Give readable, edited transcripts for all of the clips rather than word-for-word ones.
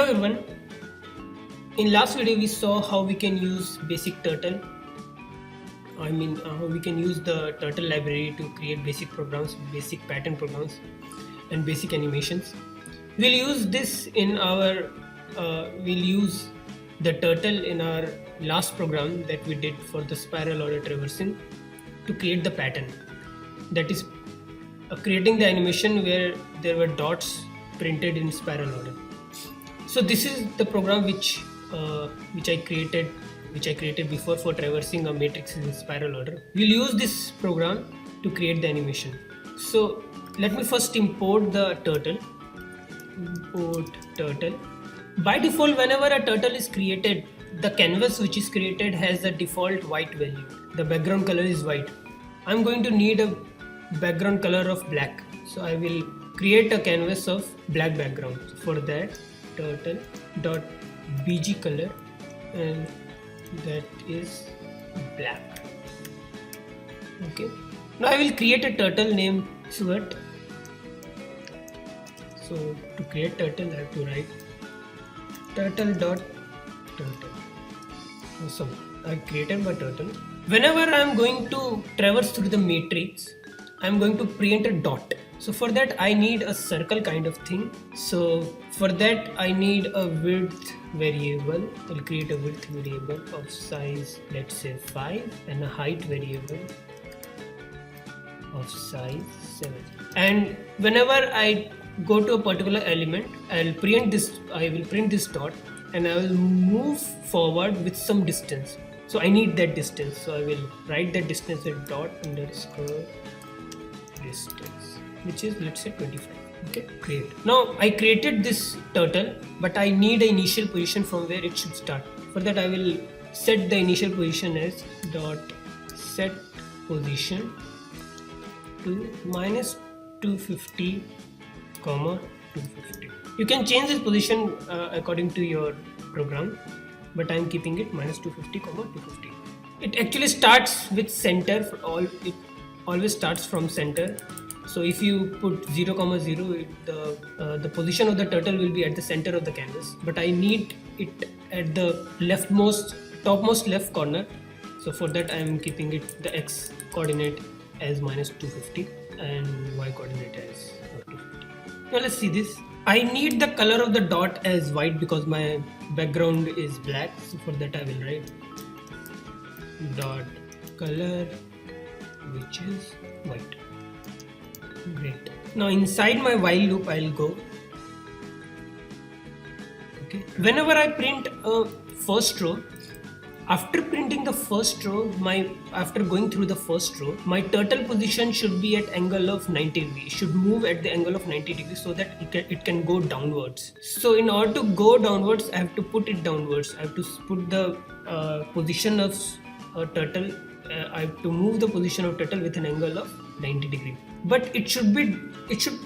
everyone, in last video we saw how we can use basic turtle. How we can use the turtle library to create basic programs, basic pattern programs and basic animations. We'll use this in our we'll use the turtle in our last program that we did for the spiral order traversing to create the pattern, that is creating the animation where there were dots printed in spiral order. So this is the program which I created before for traversing a matrix in spiral order. We'll use this program to create the animation. So let me first import the turtle. Import turtle. By default, whenever a turtle is created, the canvas which is created has a default white value. The background color is white. I'm going to need a background color of black. So I will create a canvas of black background. So for that, turtle.bg color, and that is black. Okay. Now I will create a turtle named Sweat. So to create turtle, I have to write turtle.turtle. Awesome. I created my turtle. Whenever I am going to traverse through the matrix, I am going to print a dot. So for that I need a circle kind of thing. So for that I need a width variable. I'll create a width variable of size, let's say 5, and a height variable of size 7. And whenever I go to a particular element, I will print this dot, and I will move forward with some distance. So I need that distance. So I will write that distance as dot underscore distance, which is, let's say, 25. Okay, great. Now I created this turtle, but I need an initial position from where it should start. For that I will set the initial position as dot set position to -250, 250. You can change this position according to your program, but I am keeping it -250, 250. It actually starts with center. It always starts from center. So if you put 0, 0, the position of the turtle will be at the center of the canvas, but I need it at the topmost left corner. So for that I am keeping it, the x coordinate as -250 and y coordinate as 250. Now let's see this. I need the color of the dot as white because my background is black. So for that I will write dot color, which is white. Great. Now inside my while loop I'll go. Okay. Whenever I print a first row, after printing the first row, after going through the first row, my turtle position should be at angle of 90 degrees. It should move at the angle of 90 degrees so that it can go downwards. So in order to go downwards, I have to put it downwards. I have to put the position of a turtle. I have to move the position of turtle with an angle of 90 degrees. But it should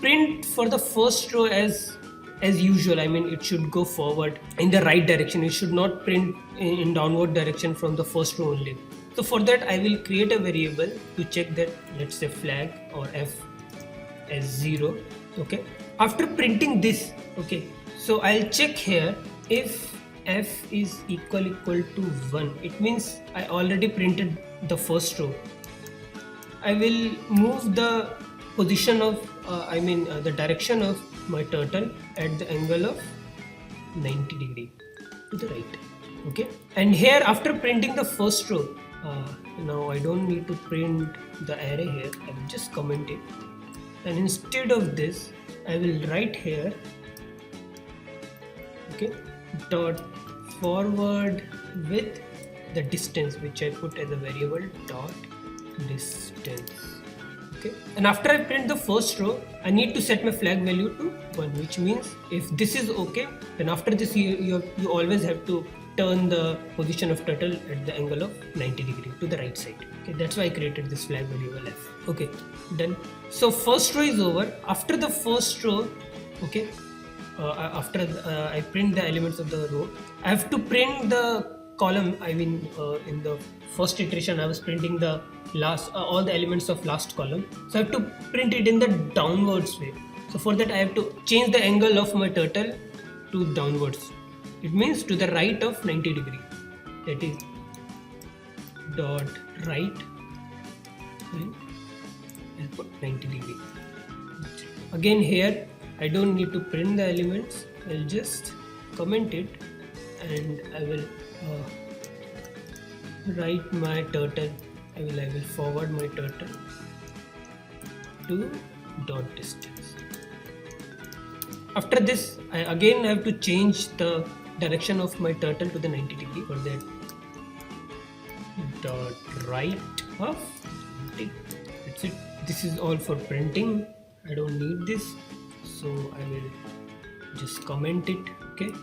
print for the first row as usual. I mean, it should go forward in the right direction. It should not print in downward direction from the first row only. So for that I will create a variable to check that, let's say flag or f as 0. Okay. After printing this, okay, so I'll check here if f is equal to 1. It means I already printed the first row. I will move the position of the direction of my turtle at the angle of 90 degree to the right. Okay, and here after printing the first row, now I don't need to print the array here. I will just comment it, and instead of this I will write here, okay, dot forward with the distance, which I put as a variable dot distance. Okay. And after I print the first row, I need to set my flag value to 1, which means if this is okay, then after this you always have to turn the position of turtle at the angle of 90 degree to the right side. Okay, that's why I created this flag variable f. Okay, done. So first row is over. After the first row, okay, after I print the elements of the row, I have to print the column. In the first iteration I was printing the all the elements of last column, so I have to print it in the downwards way. So for that I have to change the angle of my turtle to downwards. It means to the right of 90 degree. That is dot right and I'll put 90 degree. Again here I don't need to print the elements. I'll just comment it and I will write my turtle. I will forward my turtle to dot distance. After this, I again have to change the direction of my turtle to the 90 degree. For that, dot right of 90. That's it. This is all for printing. I don't need this, so I will just comment it. Okay,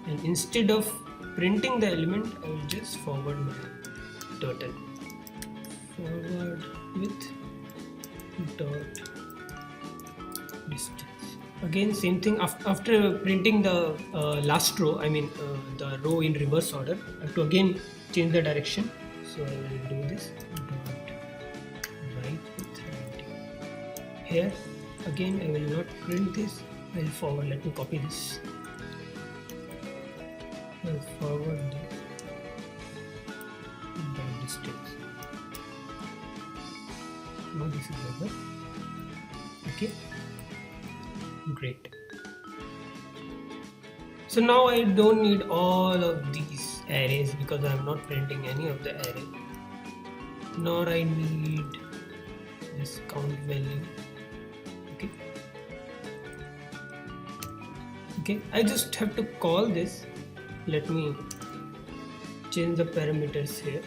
and instead of printing the element, I will just forward my turtle. Forward with dot distance. Again same thing, after printing the last row, I mean the row in reverse order, I have to again change the direction. So I will do this dot right with 90. Here again I will not print this, I will forward. Let me copy this. I will forward this dot distance. Now this is over. Okay, great. So now I don't need all of these arrays because I am not printing any of the array, nor I need this count value. Okay, I just have to call this. Let me change the parameters here.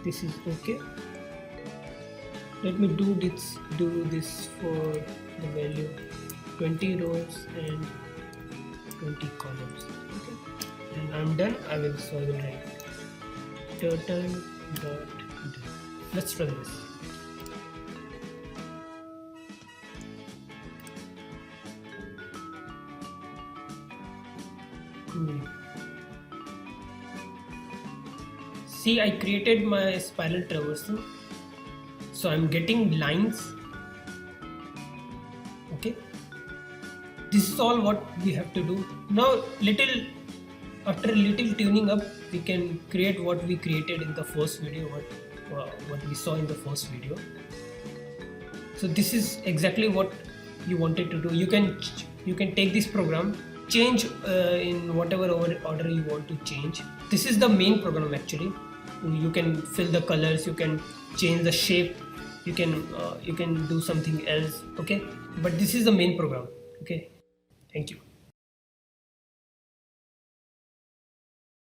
This is okay. Let me do this for the value 20 rows and 20 columns. Okay, and I'm done. I will solve it right. Turtle dot done. Let's run this. See, I created my spiral traversing, so I'm getting lines. Okay, this is all what we have to do. Now after a little tuning up, we can create what we created in the first video, what we saw in the first video. So this is exactly what you wanted to do. You can take this program, change in whatever order you want to change. This is the main program actually. You can fill the colors, you can change the shape, you can do something else. Okay, but this is the main program. Okay, thank you.